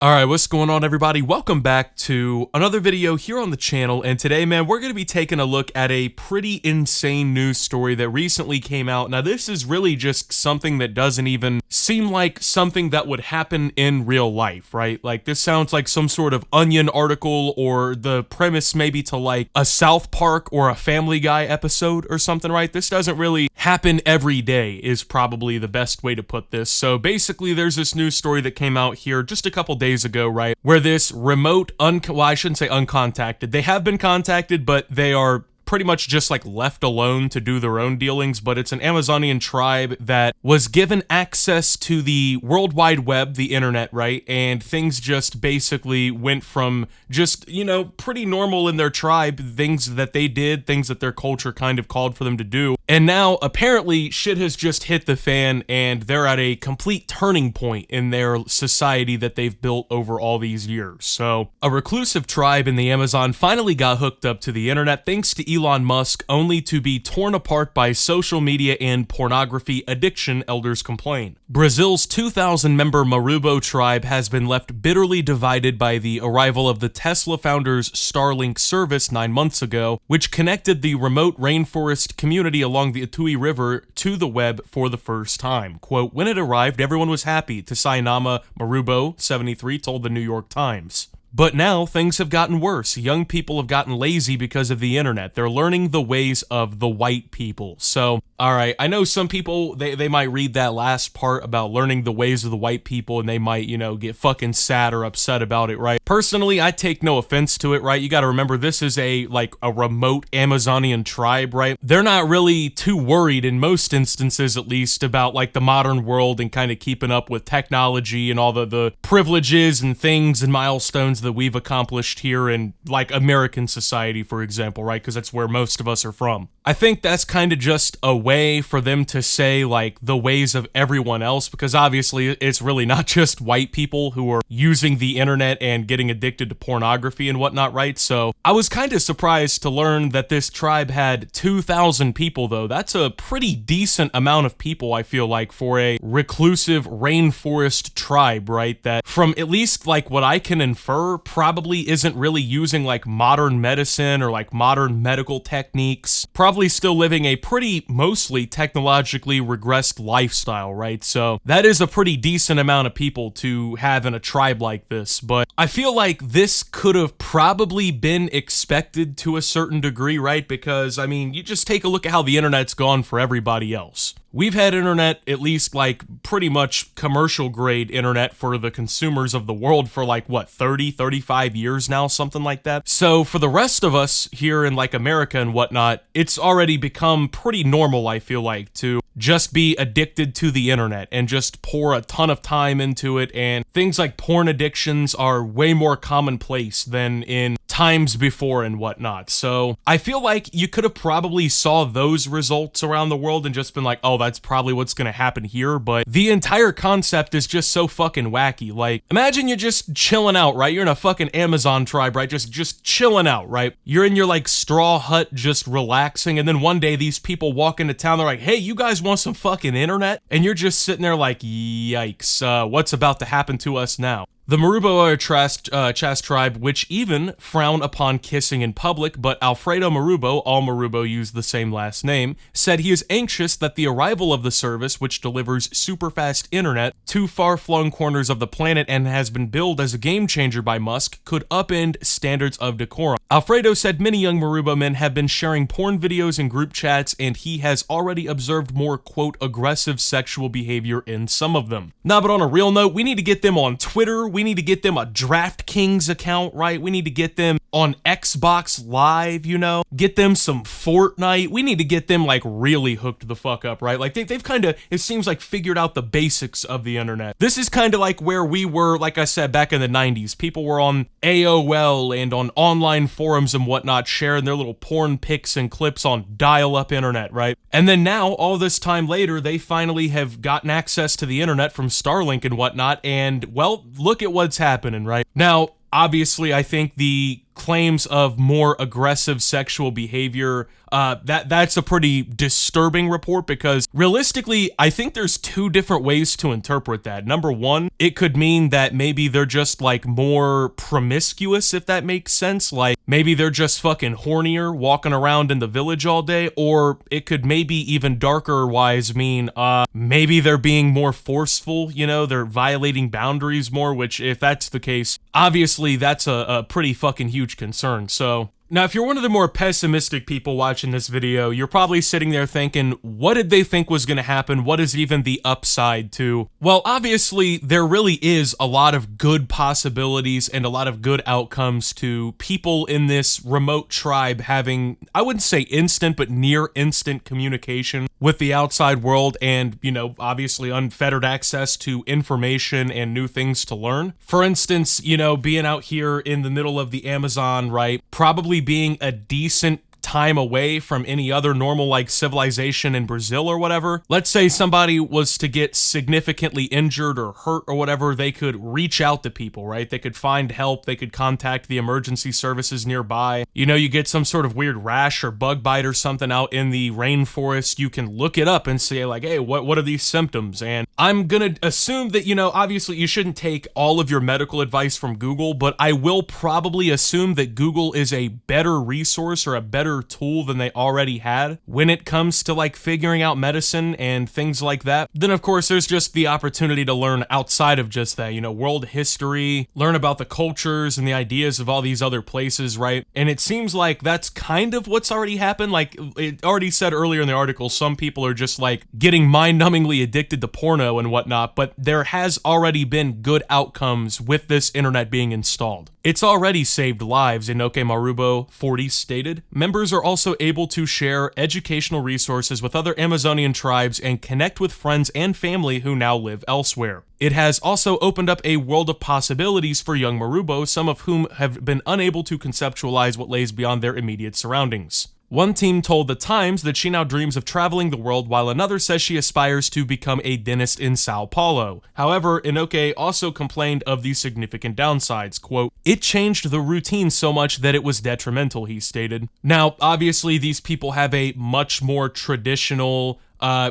Alright, what's going on, everybody? Welcome back to another video here on the channel, and today, man, we're going to be taking a look at a pretty insane news story that recently came out. Now, this is really just something that doesn't even seem like something that would happen in real life, right? Like, this sounds like some sort of Onion article, or the premise maybe to like a South Park or a Family Guy episode or something, right? This doesn't really happen every day is probably the best way to put this. So basically, there's this news story that came out here just a couple days ago, right, where this remote, well, I shouldn't say uncontacted, they have been contacted, but they are pretty much just like left alone to do their own dealings, but it's an Amazonian tribe that was given access to the World Wide Web, the internet, right, and things just basically went from just, you know, pretty normal in their tribe, things that they did, things that their culture kind of called for them to do, and now apparently shit has just hit the fan and they're at a complete turning point in their society that they've built over all these years. So a reclusive tribe in the Amazon finally got hooked up to the internet thanks to Elon Musk, only to be torn apart by social media and pornography addiction, elders complain. Brazil's 2,000-member Marubo tribe has been left bitterly divided by the arrival of the Tesla founder's Starlink service 9 months ago, which connected the remote rainforest community along the Itui River to the web for the first time. Quote, "When it arrived, everyone was happy," Tasainama Marubo, 73, told the New York Times. But now things have gotten worse. Young people have gotten lazy because of the internet. They're learning the ways of the white people. So, all right, I know some people, they might read that last part about learning the ways of the white people and they might, you know, get fucking sad or upset about it, right? Personally, I take no offense to it, right? You got to remember, this is a remote Amazonian tribe, right? They're not really too worried, in most instances at least, about like the modern world and kind of keeping up with technology and all the privileges and things and milestones that we've accomplished here in like American society, for example, right? Because that's where most of us are from. I think that's kind of just a way for them to say like the ways of everyone else, because obviously it's really not just white people who are using the internet and getting addicted to pornography and whatnot, right? So I was kind of surprised to learn that this tribe had 2,000 people, though. That's a pretty decent amount of people, I feel like, for a reclusive rainforest tribe, right? That, from at least like what I can infer, probably isn't really using like modern medicine or like modern medical techniques, probably still living a pretty mostly technologically regressed lifestyle, right? So that is a pretty decent amount of people to have in a tribe like this, but I feel like this could have probably been expected to a certain degree, right? Because, I mean, you just take a look at how the internet's gone for everybody else. We've had internet, at least like pretty much commercial grade internet for the consumers of the world for like, what, 30, 35 years now, something like that. So for the rest of us here in like America and whatnot, it's already become pretty normal, I feel like, to just be addicted to the internet and just pour a ton of time into it, and things like porn addictions are way more commonplace than in times before and whatnot. So I feel like you could have probably saw those results around the world and just been like, oh, that's probably what's gonna happen here, but the entire concept is just so fucking wacky. Like, imagine you're just chilling out, right? You're in a fucking Amazon tribe, right? Just chilling out, right? You're in your like straw hut just relaxing, and then one day these people walk into town, they're like, hey, you guys want some fucking internet? And you're just sitting there like, yikes, what's about to happen to us now? The Marubo are a Chas tribe which even frown upon kissing in public, but Alfredo Marubo, all Marubo use the same last name, said he is anxious that the arrival of the service, which delivers super fast internet to far-flung corners of the planet and has been billed as a game changer by Musk, could upend standards of decorum. Alfredo said many young Marubo men have been sharing porn videos in group chats, and he has already observed more, quote, aggressive sexual behavior in some of them. Nah, but on a real note, we need to get them on Twitter. We need to get them a DraftKings account, right? We need to get them on Xbox Live, you know? Get them some Fortnite. We need to get them, like, really hooked the fuck up, right? Like, they've kind of, it seems like, figured out the basics of the internet. This is kind of like where we were, like I said, back in the 90s. People were on AOL and on online forums and whatnot, sharing their little porn pics and clips on dial-up internet, right? And then now, all this time later, they finally have gotten access to the internet from Starlink and whatnot, and, well, look at what's happening, right? Now, obviously, I think the claims of more aggressive sexual behavior. That's a pretty disturbing report, because realistically, I think there's two different ways to interpret that. Number one, it could mean that maybe they're just like more promiscuous, if that makes sense. Like maybe they're just fucking hornier walking around in the village all day, or it could maybe even darker wise mean maybe they're being more forceful, you know, they're violating boundaries more, which if that's the case, obviously that's a pretty fucking huge concern. So now, if you're one of the more pessimistic people watching this video, you're probably sitting there thinking, what did they think was going to happen? What is even the upside to? Well, obviously, there really is a lot of good possibilities and a lot of good outcomes to people in this remote tribe having, I wouldn't say instant, but near instant communication with the outside world and, you know, obviously unfettered access to information and new things to learn. For instance, you know, being out here in the middle of the Amazon, right, probably being a decent time away from any other normal like civilization in Brazil or whatever. Let's say somebody was to get significantly injured or hurt or whatever, they could reach out to people, right? They could find help, they could contact the emergency services nearby. You know, you get some sort of weird rash or bug bite or something out in the rainforest, you can look it up and say like, hey, what are these symptoms? And I'm gonna assume that, you know, obviously you shouldn't take all of your medical advice from Google, but I will probably assume that Google is a better resource or a better tool than they already had when it comes to like figuring out medicine and things like that. Then of course there's just the opportunity to learn outside of just that, you know, world history, learn about the cultures and the ideas of all these other places, right? And it seems like that's kind of what's already happened. Like it already said earlier in the article, some people are just like getting mind-numbingly addicted to porno and whatnot, but there has already been good outcomes with this internet being installed. It's already saved lives, Inoke Marubo 40 stated. Members are also able to share educational resources with other Amazonian tribes and connect with friends and family who now live elsewhere. It has also opened up a world of possibilities for young Marubo, some of whom have been unable to conceptualize what lays beyond their immediate surroundings. One team told The Times that she now dreams of traveling the world, while another says she aspires to become a dentist in Sao Paulo. However, Inoke also complained of the significant downsides. Quote, "It changed the routine so much that it was detrimental," he stated. Now, obviously, these people have a much more traditional,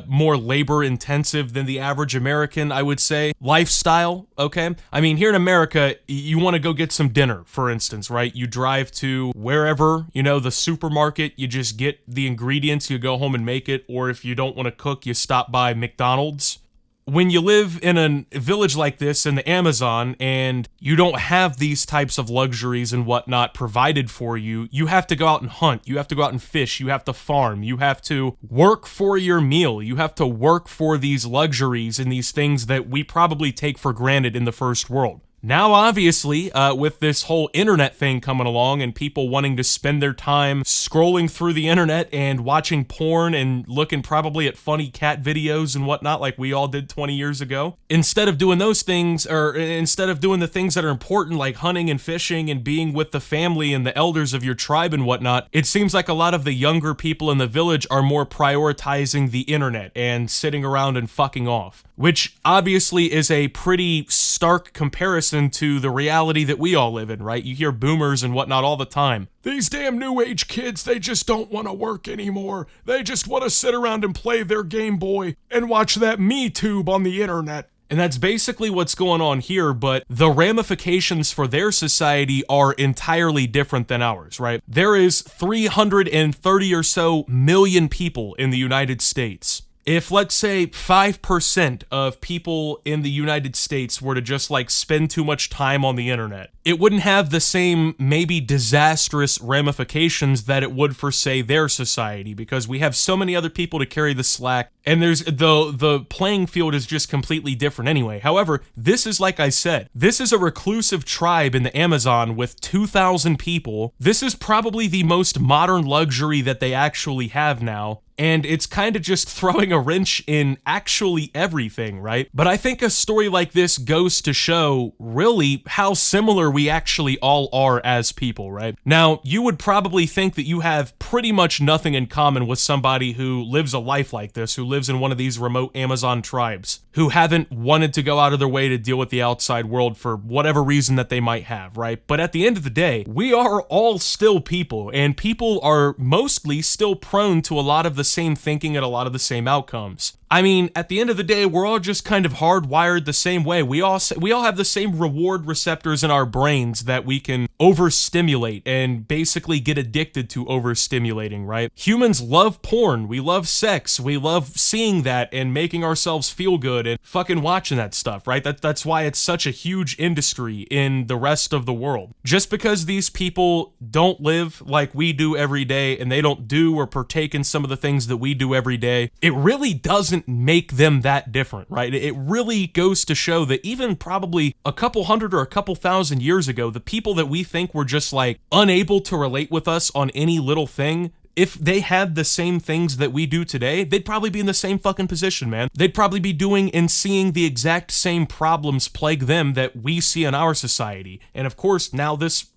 more labor intensive than the average American, I would say, lifestyle, okay? I mean, here in America, you want to go get some dinner, for instance, right? You drive to wherever, you know, the supermarket, you just get the ingredients, you go home and make it, or if you don't want to cook, you stop by McDonald's. When you live in a village like this in the Amazon and you don't have these types of luxuries and whatnot provided for you, you have to go out and hunt, you have to go out and fish, you have to farm, you have to work for your meal, you have to work for these luxuries and these things that we probably take for granted in the first world. Now, obviously, with this whole internet thing coming along and people wanting to spend their time scrolling through the internet and watching porn and looking probably at funny cat videos and whatnot like we all did 20 years ago, instead of doing those things, or instead of doing the things that are important like hunting and fishing and being with the family and the elders of your tribe and whatnot, it seems like a lot of the younger people in the village are more prioritizing the internet and sitting around and fucking off, which obviously is a pretty stark comparison to the reality that we all live in, right? You hear boomers and whatnot all the time. These damn new age kids, they just don't want to work anymore. They just want to sit around and play their Game Boy and watch that MeTube on the internet. And that's basically what's going on here, but the ramifications for their society are entirely different than ours, right? There is 330 or so million people in the United States. If, let's say, 5% of people in the United States were to just, like, spend too much time on the internet, it wouldn't have the same, maybe disastrous ramifications that it would for, say, their society, because we have so many other people to carry the slack, and there's the playing field is just completely different anyway. However, this is, like I said, this is a reclusive tribe in the Amazon with 2,000 people. This is probably the most modern luxury that they actually have now. and it's kind of just throwing a wrench in actually everything, right? But I think a story like this goes to show really how similar we actually all are as people, right? Now, you would probably think that you have pretty much nothing in common with somebody who lives a life like this, who lives in one of these remote Amazon tribes, who haven't wanted to go out of their way to deal with the outside world for whatever reason that they might have, right? But at the end of the day, we are all still people, and people are mostly still prone to a lot of the same thinking and a lot of the same outcomes. I mean, at the end of the day, we're all just kind of hardwired the same way. We all have the same reward receptors in our brains that we can overstimulate and basically get addicted to overstimulating, right? Humans love porn. We love sex. We love seeing that and making ourselves feel good and fucking watching that stuff, right? That's why it's such a huge industry in the rest of the world. Just because these people don't live like we do every day and they don't do or partake in some of the things that we do every day, it really doesn't make them that different, right? It really goes to show that even probably a couple hundred or a couple thousand years ago, the people that we think were just like unable to relate with us on any little thing, if they had the same things that we do today, they'd probably be in the same fucking position, man. They'd probably be doing and seeing the exact same problems plague them that we see in our society. And of course, now this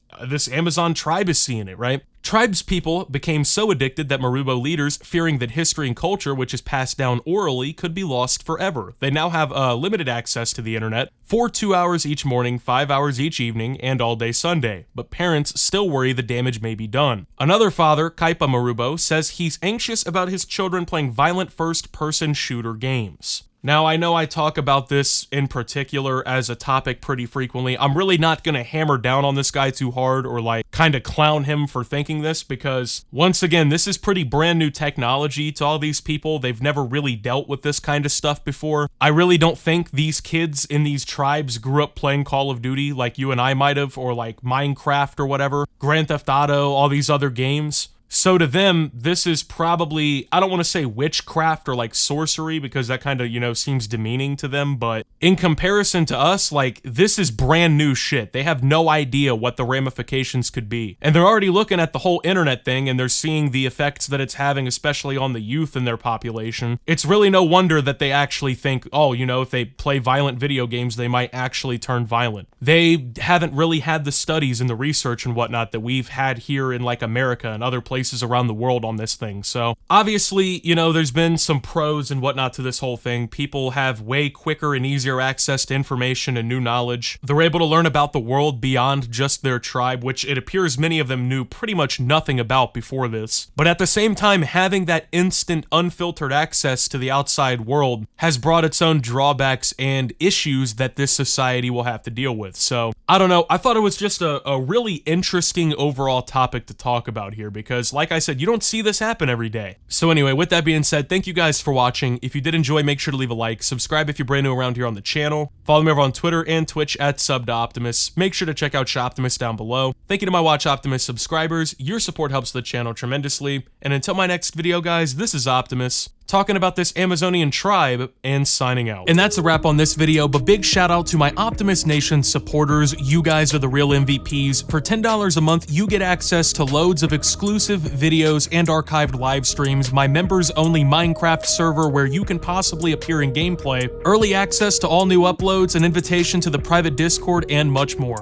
Amazon tribe is seeing it, right? Tribespeople became so addicted that Marubo leaders, fearing that history and culture, which is passed down orally, could be lost forever. They now have limited access to the internet for 2 hours each morning, 5 hours each evening, and all day Sunday. But parents still worry the damage may be done. Another father, Kaipa Marubo, says he's anxious about his children playing violent first-person shooter games. Now, I know I talk about this in particular as a topic pretty frequently. I'm really not going to hammer down on this guy too hard or like kind of clown him for thinking this because, once again, this is pretty brand new technology to all these people. They've never really dealt with this kind of stuff before. I really don't think these kids in these tribes grew up playing Call of Duty like you and I might have, or like Minecraft or whatever, Grand Theft Auto, all these other games. So to them, this is probably, I don't want to say witchcraft or like sorcery because that kind of, seems demeaning to them, but in comparison to us, like, this is brand new shit. They have no idea what the ramifications could be. And they're already looking at the whole internet thing and they're seeing the effects that it's having, especially on the youth in their population. It's really no wonder that they actually think, oh, if they play violent video games, they might actually turn violent. They haven't really had the studies and the research and whatnot that we've had here in like America and other places around the world on this thing. So obviously, there's been some pros and whatnot to this whole thing. People have way quicker and easier access to information and new knowledge. They're able to learn about the world beyond just their tribe, which it appears many of them knew pretty much nothing about before this. But at the same time, having that instant, unfiltered access to the outside world has brought its own drawbacks and issues that this society will have to deal with. So I don't know. I thought it was just a really interesting overall topic to talk about here because, like I said, you don't see this happen every day. So anyway, with that being said, thank you guys for watching. If you did enjoy, make sure to leave a like, subscribe if you're brand new around here on the channel, follow me over on Twitter and Twitch at @SubToOptimus. Make sure to check out Shoptimus down below. Thank you to my Watch Optimus subscribers. Your support helps the channel tremendously. And until my next video, guys, this is Optimus, talking about this Amazonian tribe and signing out. And that's a wrap on this video, but big shout out to my Optimus Nation supporters. You guys are the real MVPs. For $10 a month, you get access to loads of exclusive videos and archived live streams, my members only Minecraft server where you can possibly appear in gameplay, early access to all new uploads, an invitation to the private Discord, and much more.